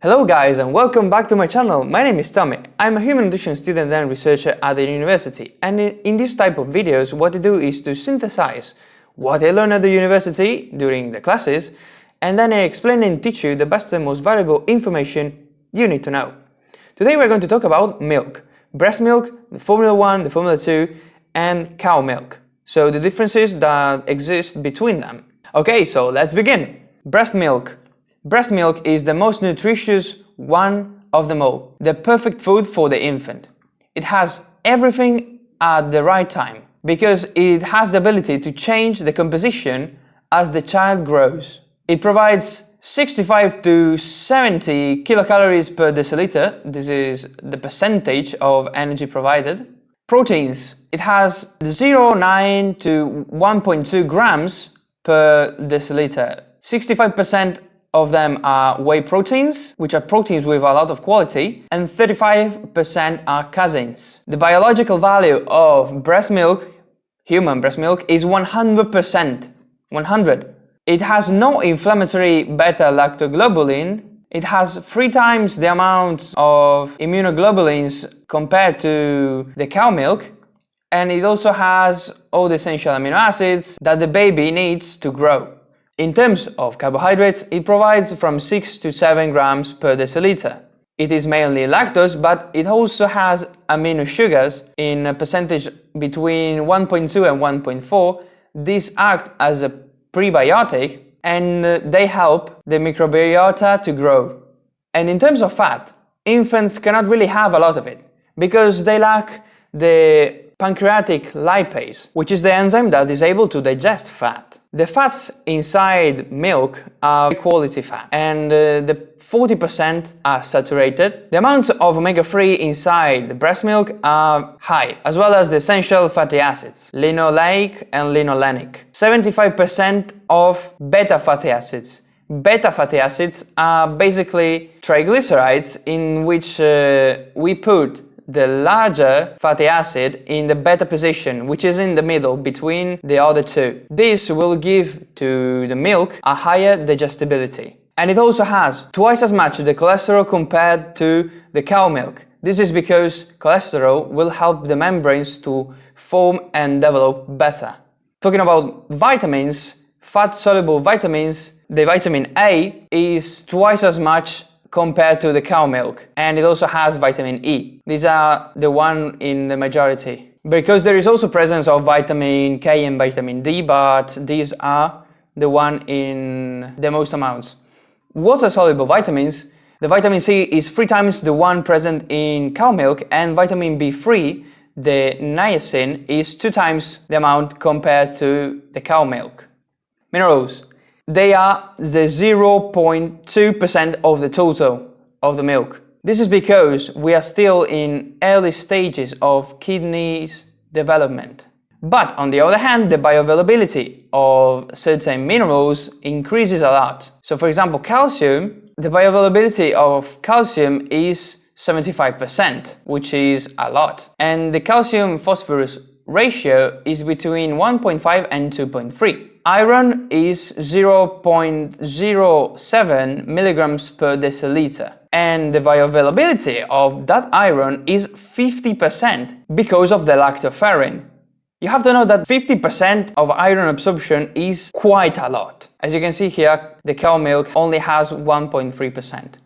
Hello guys and welcome back to my channel. My name is Tommy. I'm a human nutrition student and researcher at the university, and in this type of videos what I do is to synthesize what I learned at the university during the classes, and then I explain and teach you the best and most valuable information you need to know. Today we're going to talk about milk, breast milk, the Formula 1, the Formula 2 and cow milk. So the differences that exist between them. Okay, so let's begin. Breast milk. Breast milk is the most nutritious one of them all, the perfect food for the infant. It has everything at the right time because it has the ability to change the composition as the child grows. It provides 65 to 70 kilocalories per deciliter. This is the percentage of energy provided. Proteins. It has 0.9 to 1.2 grams per deciliter. 65% of them are whey proteins, which are proteins with a lot of quality, and 35% are caseins. The biological value of breast milk, human breast milk, is 100%. 100. It has no inflammatory beta-lactoglobulin. It has 3 times the amount of immunoglobulins compared to the cow milk, and it also has all the essential amino acids that the baby needs to grow. In terms of carbohydrates, it provides from 6 to 7 grams per deciliter. It is mainly lactose, but it also has amino sugars in a percentage between 1.2 and 1.4. These act as a prebiotic and they help the microbiota to grow. And in terms of fat, infants cannot really have a lot of it because they lack the pancreatic lipase, which is the enzyme that is able to digest fat. The fats inside milk are high quality fat, and the 40% are saturated. The amounts of omega-3 inside the breast milk are high, as well as the essential fatty acids, linoleic and linolenic. 75% of beta fatty acids. Beta fatty acids are basically triglycerides in which we put the larger fatty acid in the beta position, which is in the middle between the other two. This will give to the milk a higher digestibility. And it also has twice as much the cholesterol compared to the cow milk. This is because cholesterol will help the membranes to form and develop better. Talking about vitamins, fat-soluble vitamins, the vitamin A is twice as much compared to the cow milk, and it also has vitamin E. These are the one in the majority. Because there is also presence of vitamin K and vitamin D, but these are the one in the most amounts. Water-soluble vitamins, the vitamin C is 3 times the one present in cow milk, and vitamin B3, the niacin, is 2 times the amount compared to the cow milk. Minerals. They are the 0.2% of the total of the milk. This is because we are still in early stages of kidneys development. But on the other hand, the bioavailability of certain minerals increases a lot. So for example, calcium, the bioavailability of calcium is 75%, which is a lot. And the calcium phosphorus ratio is between 1.5 and 2.3. Iron is 0.07 milligrams per deciliter, and the bioavailability of that iron is 50% because of the lactoferrin. You have to know that 50% of iron absorption is quite a lot. As you can see here, the cow milk only has 1.3%.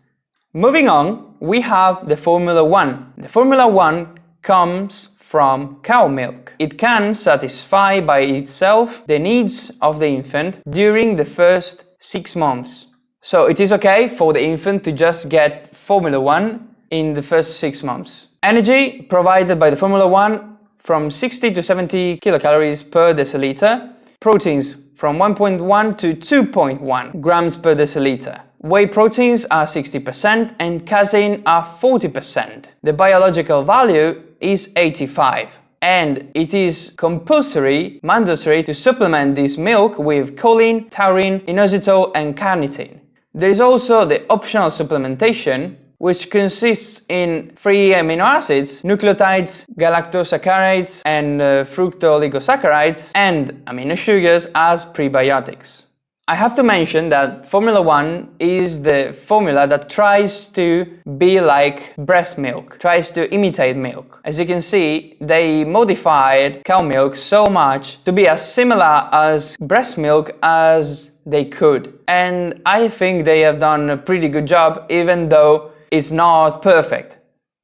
Moving on, we have the Formula 1. The Formula 1 comes from cow milk. It can satisfy by itself the needs of the infant during the first 6 months. So it is okay for the infant to just get Formula 1 in the first 6 months. Energy provided by the Formula 1 from 60 to 70 kilocalories per deciliter. Proteins from 1.1 to 2.1 grams per deciliter. Whey proteins are 60% and casein are 40%. The biological value is 85, and it is mandatory to supplement this milk with choline, taurine, inositol and carnitine. There is also the optional supplementation, which consists in 3 amino acids, nucleotides, galactosaccharides and fructooligosaccharides, and amino sugars as prebiotics. I have to mention that Formula 1 is the formula that tries to be like breast milk, tries to imitate milk. As you can see, they modified cow milk so much to be as similar as breast milk as they could. And I think they have done a pretty good job, even though it's not perfect.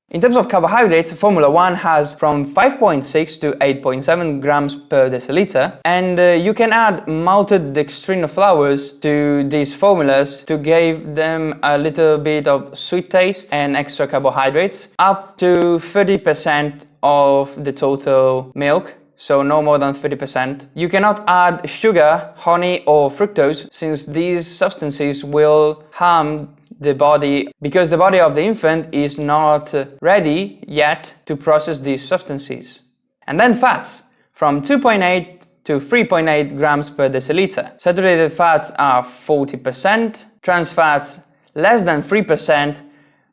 In terms of carbohydrates, Formula 1 has from 5.6 to 8.7 grams per deciliter, and you can add malted dextrino flours to these formulas to give them a little bit of sweet taste and extra carbohydrates, up to 30% of the total milk. So no more than 30%. You cannot add sugar, honey or fructose, since these substances will harm the body, because the body of the infant is not ready yet to process these substances. And then fats, from 2.8 to 3.8 grams per deciliter. Saturated fats are 40%, trans fats less than 3%,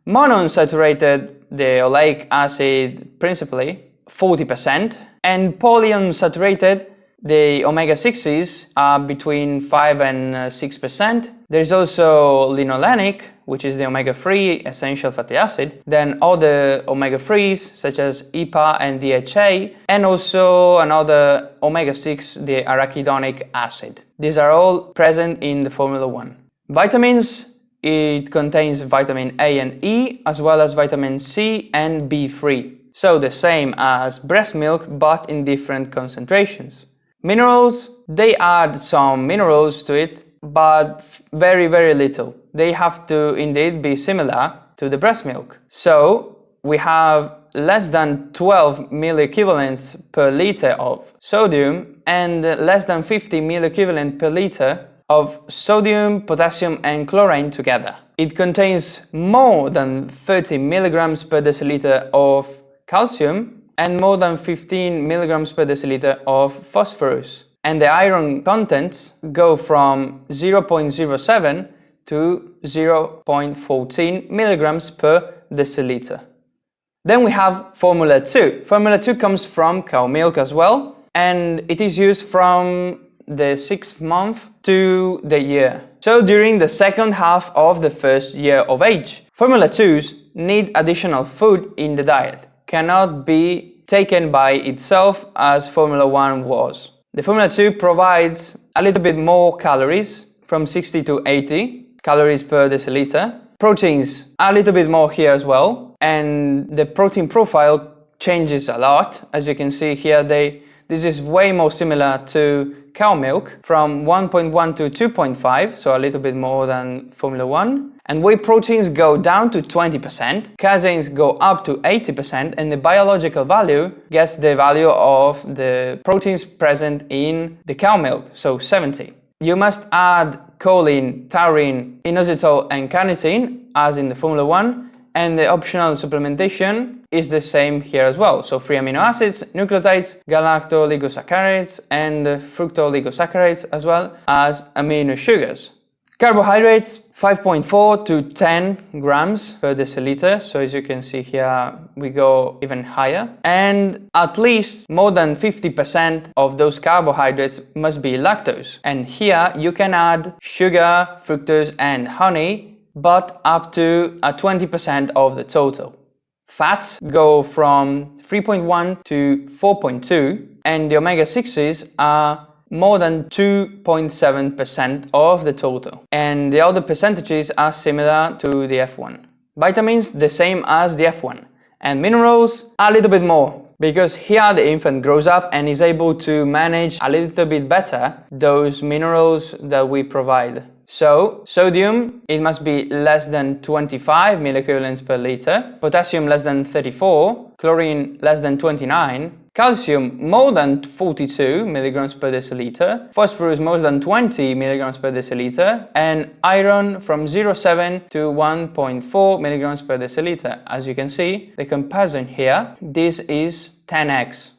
monounsaturated, the oleic acid principally, 40%, and polyunsaturated, the omega-6s are between 5 and 6%. There's also linolenic, which is the omega-3 essential fatty acid, then other omega-3s such as EPA and DHA, and also another omega-6, the arachidonic acid. These are all present in the Formula 1. Vitamins, it contains vitamin A and E, as well as vitamin C and B3. So the same as breast milk, but in different concentrations. Minerals, they add some minerals to it, but very, very little. They have to indeed be similar to the breast milk. So we have less than 12 milliequivalents per liter of sodium and less than 50 milliequivalent per liter of sodium, potassium and chlorine together. It contains more than 30 milligrams per deciliter of calcium and more than 15 milligrams per deciliter of phosphorus. And the iron contents go from 0.07 to 0.14 milligrams per deciliter. Then we have Formula 2. Formula 2 comes from cow milk as well, and it is used from the 6th month to the year. So during the second half of the first year of age. Formula 2s need additional food in the diet, cannot be taken by itself as Formula 1 was. The Formula 2 provides a little bit more calories, from 60 to 80 calories per deciliter. Proteins, a little bit more here as well, and the protein profile changes a lot. As you can see here, this is way more similar to cow milk, from 1.1 to 2.5, so a little bit more than Formula 1. And whey proteins go down to 20%, caseins go up to 80%, and the biological value gets the value of the proteins present in the cow milk, so 70. You must add choline, taurine, inositol and carnitine, as in the Formula 1, and the optional supplementation is the same here as well. So 3 amino acids, nucleotides, galactoligosaccharides and fructooligosaccharides, as well as amino sugars. Carbohydrates, 5.4 to 10 grams per deciliter, so as you can see here we go even higher, and at least more than 50% of those carbohydrates must be lactose, and here you can add sugar, fructose and honey, but up to 20% of the total. Fats go from 3.1 to 4.2, and the omega-6s are more than 2.7% of the total, and the other percentages are similar to the F1. Vitamins, the same as the F1, and minerals, a little bit more, because here the infant grows up and is able to manage a little bit better those minerals that we provide. So, sodium, it must be less than 25 milliequivalents per liter, potassium less than 34, chlorine less than 29, calcium more than 42 milligrams per deciliter, phosphorus more than 20 milligrams per deciliter, and iron from 0.7 to 1.4 milligrams per deciliter. As you can see, the comparison here, this is 10x.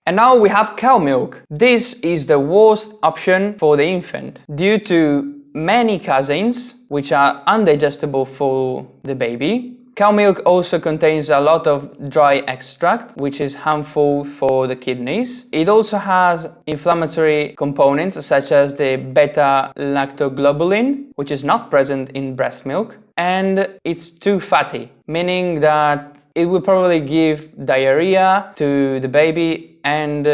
And now we have cow milk. This is the worst option for the infant due to many caseins, which are undigestible for the baby, Cow milk also contains a lot of dry extract, which is harmful for the kidneys. It also has inflammatory components such as the beta-lactoglobulin, which is not present in breast milk, and it's too fatty, meaning that it will probably give diarrhea to the baby, and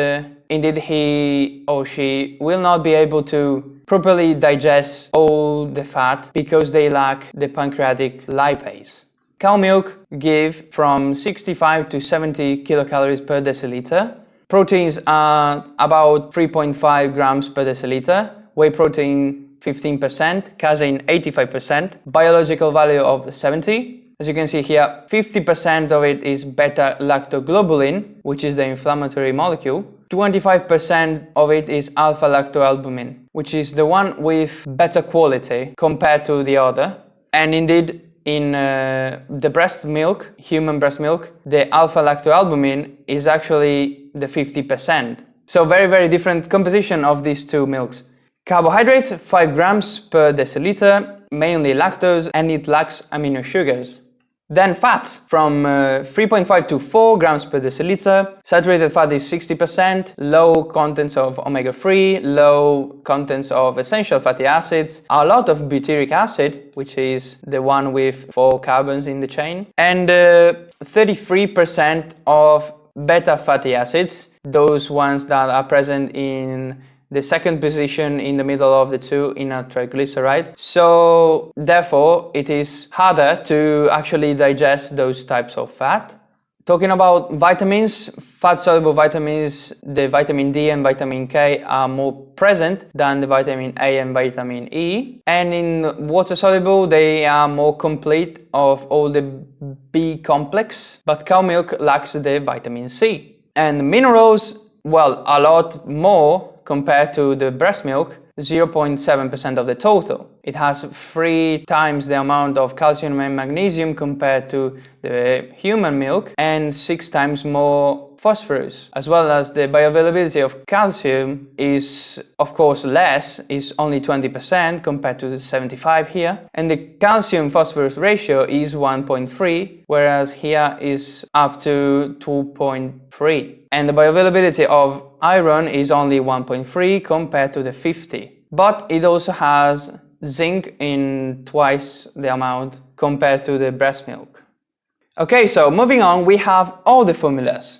indeed he or she will not be able to properly digest all the fat because they lack the pancreatic lipase. Cow milk gives from 65 to 70 kilocalories per deciliter. Proteins are about 3.5 grams per deciliter. Whey protein 15%, casein 85%, biological value of 70. As you can see here, 50% of it is beta-lactoglobulin, which is the inflammatory molecule. 25% of it is alpha-lactoalbumin, which is the one with better quality compared to the other. And indeed, in the breast milk, human breast milk, the alpha-lactoalbumin is actually the 50%. So very different composition of these two milks. Carbohydrates, 5 grams per deciliter, mainly lactose, and it lacks amino sugars. Then fats, from 3.5 to 4 grams per deciliter. Saturated fat is 60%, low contents of omega-3, low contents of essential fatty acids, a lot of butyric acid, which is the one with 4 carbons in the chain, and 33% of beta fatty acids, those ones that are present in the second position in the middle of the two in a triglyceride. So therefore it is harder to actually digest those types of fat. Talking about vitamins, fat-soluble vitamins, the vitamin D and vitamin K are more present than the vitamin A and vitamin E. And in water-soluble, they are more complete of all the B complex, but cow milk lacks the vitamin C. And minerals, well, a lot more compared to the breast milk, 0.7% of the total. It has 3 times the amount of calcium and magnesium compared to the human milk, and 6 times more phosphorus, as well as the bioavailability of calcium is of course less, is only 20% compared to the 75 here, and the calcium phosphorus ratio is 1.3, whereas here is up to 2.3, and the bioavailability of iron is only 1.3 compared to the 50, but it also has zinc in twice the amount compared to the breast milk. Okay, so moving on, we have all the formulas.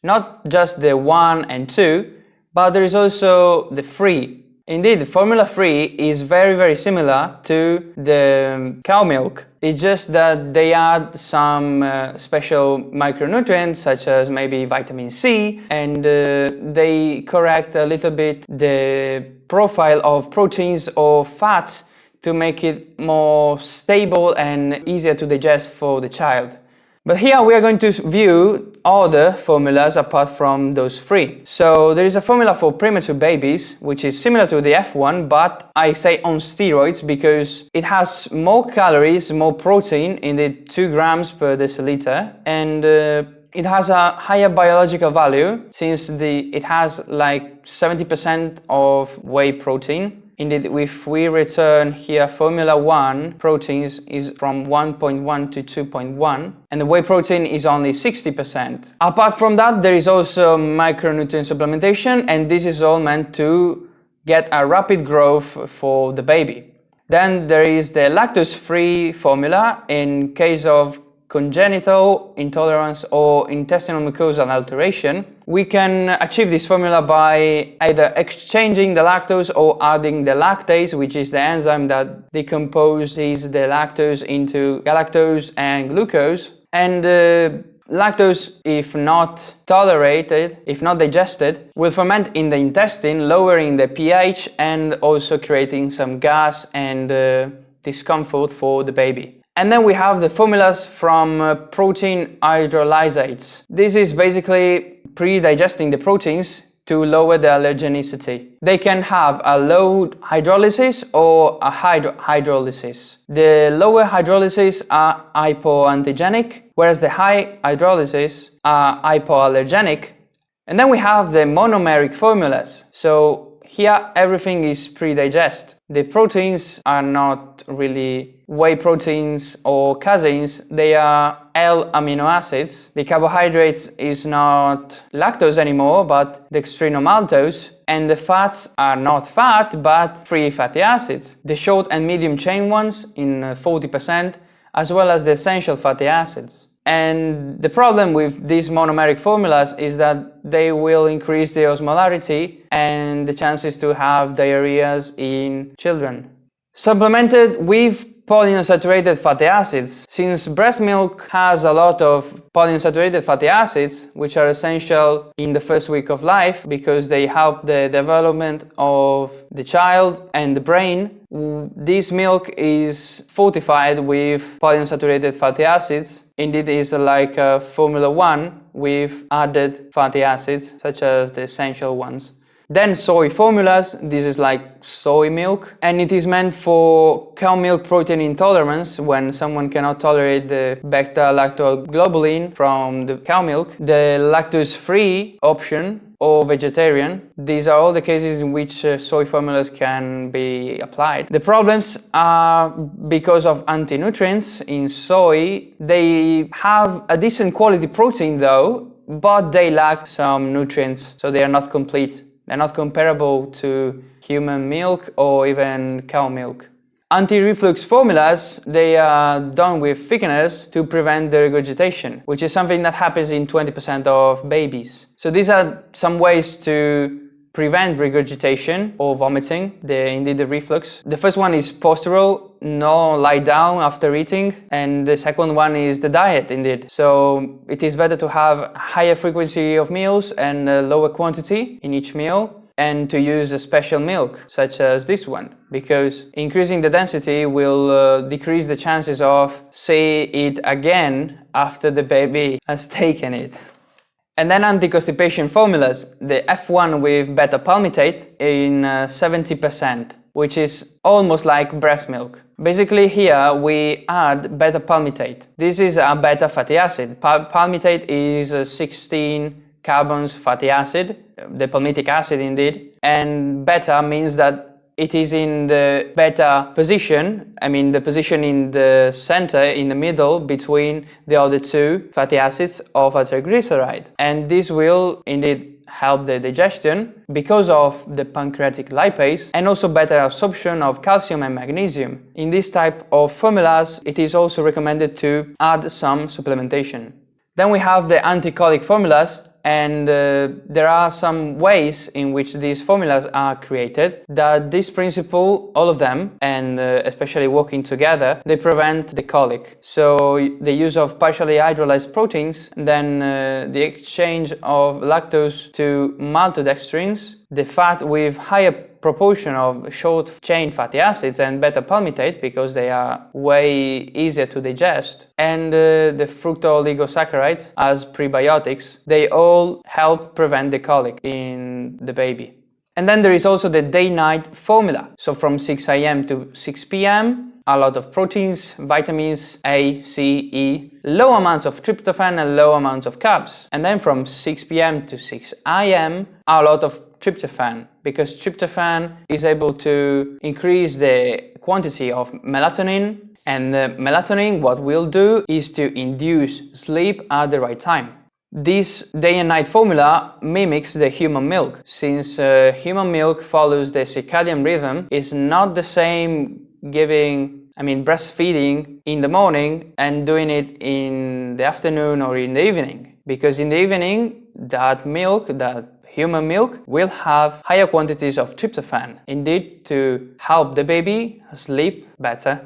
Not just the 1 and 2, but there is also the 3. Indeed, formula 3 is very similar to the cow milk. It's just that they add some special micronutrients such as maybe vitamin C, and they correct a little bit the profile of proteins or fats to make it more stable and easier to digest for the child. But here we are going to view other formulas apart from those 3. So there is a formula for premature babies, which is similar to the F1, but I say on steroids because it has more calories, more protein in the 2 grams per deciliter, and it has a higher biological value since it has like 70% of whey protein. Indeed, if we return here, Formula 1 proteins is from 1.1 to 2.1, and the whey protein is only 60%. Apart from that, there is also micronutrient supplementation, and this is all meant to get a rapid growth for the baby. Then there is the lactose-free formula in case of congenital intolerance or intestinal mucosal alteration. We can achieve this formula by either exchanging the lactose or adding the lactase, which is the enzyme that decomposes the lactose into galactose and glucose. And lactose, if not tolerated, if not digested, will ferment in the intestine, lowering the pH and also creating some gas and discomfort for the baby. And then we have the formulas from protein hydrolysates. This is basically pre-digesting the proteins to lower the allergenicity. They can have a low hydrolysis or a high hydrolysis. The lower hydrolysis are hypoantigenic, whereas the high hydrolysis are hypoallergenic. And then we have the monomeric formulas. So Here everything is pre-digested. The proteins are not really whey proteins or caseins, they are L amino acids. The carbohydrates is not lactose anymore, but dextrinomaltose. And the fats are not fat, but free fatty acids. The short and medium chain ones in 40%, as well as the essential fatty acids. And the problem with these monomeric formulas is that they will increase the osmolarity and the chances to have diarrheas in children. Supplemented with polyunsaturated fatty acids. Since breast milk has a lot of polyunsaturated fatty acids, which are essential in the first week of life because they help the development of the child and the brain, this milk is fortified with polyunsaturated fatty acids. Indeed, it's like a Formula 1 with added fatty acids, such as the essential ones. Then soy formulas, this is like soy milk, and it is meant for cow milk protein intolerance when someone cannot tolerate the beta-lactoglobulin from the cow milk, the lactose-free option, or vegetarian. These are all the cases in which soy formulas can be applied. The problems are because of anti-nutrients in soy. They have a decent quality protein though, but they lack some nutrients, so they are not complete. They're not comparable to human milk or even cow milk. Anti-reflux formulas, they are done with thickeners to prevent the regurgitation, which is something that happens in 20% of babies. So these are some ways to prevent regurgitation or vomiting, indeed the reflux. The first one is postural, no lie down after eating, and the second one is the diet indeed. So it is better to have higher frequency of meals and a lower quantity in each meal, and to use a special milk such as this one, because increasing the density will decrease the chances of say it again after the baby has taken it. And then anti-constipation formulas, the F1 with beta palmitate in 70%, which is almost like breast milk. Basically here we add beta palmitate. This is a beta fatty acid. Palmitate is a 16 carbons fatty acid, the palmitic acid indeed, and beta means that it is in the beta position, the position in the center, in the middle, between the other two fatty acids of a triglyceride. And this will indeed help the digestion because of the pancreatic lipase and also better absorption of calcium and magnesium. In this type of formulas, it is also recommended to add some supplementation. Then we have the anti-colic formulas. And there are some ways in which these formulas are created that this principle, all of them, and especially working together, they prevent the colic. So the use of partially hydrolyzed proteins, then the exchange of lactose to maltodextrins, the fat with higher proportion of short chain fatty acids and beta palmitate because they are way easier to digest, and the fructooligosaccharides as prebiotics, they all help prevent the colic in the baby. And then there is also the day-night formula. So from 6 a.m. to 6 p.m. a lot of proteins, vitamins A, C, E, low amounts of tryptophan and low amounts of carbs. And then from 6 p.m. to 6 a.m. a lot of tryptophan, because tryptophan is able to increase the quantity of melatonin, and the melatonin, what will do is to induce sleep at the right time. This day and night formula mimics the human milk. Since human milk follows the circadian rhythm, it's not the same breastfeeding in the morning and doing it in the afternoon or in the evening, because in the evening that human milk will have higher quantities of tryptophan, indeed to help the baby sleep better.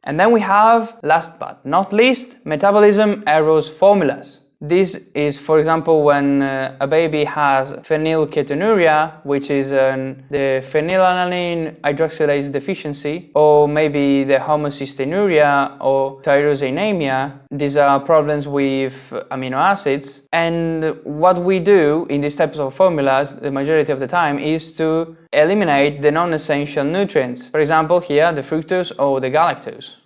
And then we have, last but not least, metabolism errors formulas. This is, for example, when a baby has phenylketonuria, which is the phenylalanine hydroxylase deficiency, or maybe the homocystinuria or tyrosinamia. These are problems with amino acids. And what we do in these types of formulas, the majority of the time, is to eliminate the non-essential nutrients. For example, here, the fructose or the galactose.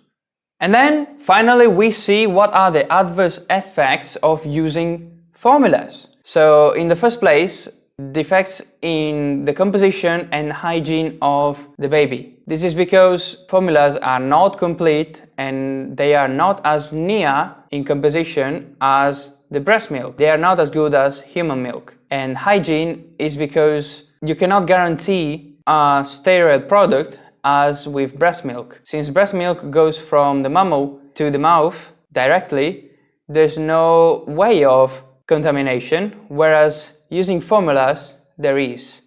And then finally we see what are the adverse effects of using formulas. So in the first place, defects in the composition and hygiene of the baby. This is because formulas are not complete and they are not as near in composition as the breast milk. They are not as good as human milk. And hygiene is because you cannot guarantee a sterile product as with breast milk. Since breast milk goes from the mammal to the mouth directly, there's no way of contamination, whereas using formulas there is.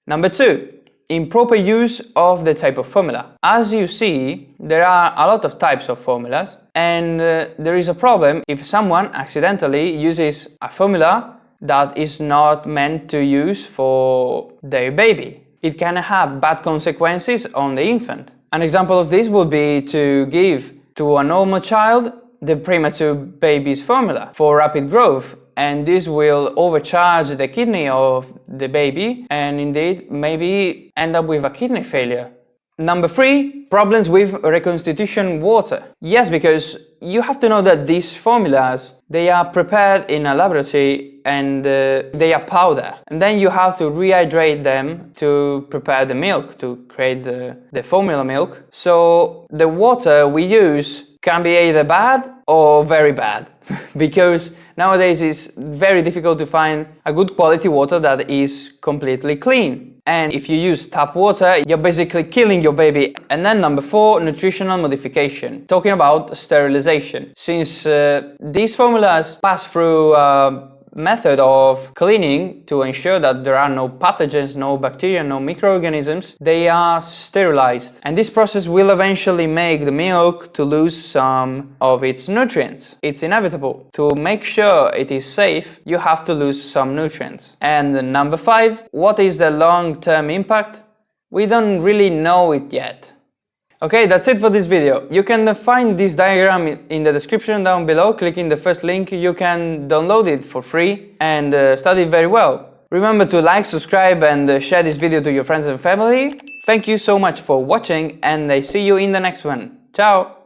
Number 2, improper use of the type of formula. As you see, there are a lot of types of formulas, and there is a problem if someone accidentally uses a formula that is not meant to use for their baby. It can have bad consequences on the infant. An example of this would be to give to a normal child the premature baby's formula for rapid growth, and this will overcharge the kidney of the baby and indeed maybe end up with a kidney failure. Number 3, problems with reconstitution water. Yes, because you have to know that these formulas, they are prepared in a laboratory and they are powder. And then you have to rehydrate them to prepare the milk, to create the formula milk. So the water we use can be either bad or very bad because nowadays it's very difficult to find a good quality water that is completely clean. And if you use tap water, you're basically killing your baby. And then number 4, nutritional modification. Talking about sterilization. Since these formulas pass through method of cleaning to ensure that there are no pathogens, no bacteria, no microorganisms, they are sterilized. And this process will eventually make the milk to lose some of its nutrients. It's inevitable. To make sure it is safe, you have to lose some nutrients. And number 5, what is the long-term impact? We don't really know it yet. Okay, that's it for this video. You can find this diagram in the description down below. Clicking the first link, you can download it for free and study it very well. Remember to like, subscribe and share this video to your friends and family. Thank you so much for watching and I see you in the next one. Ciao!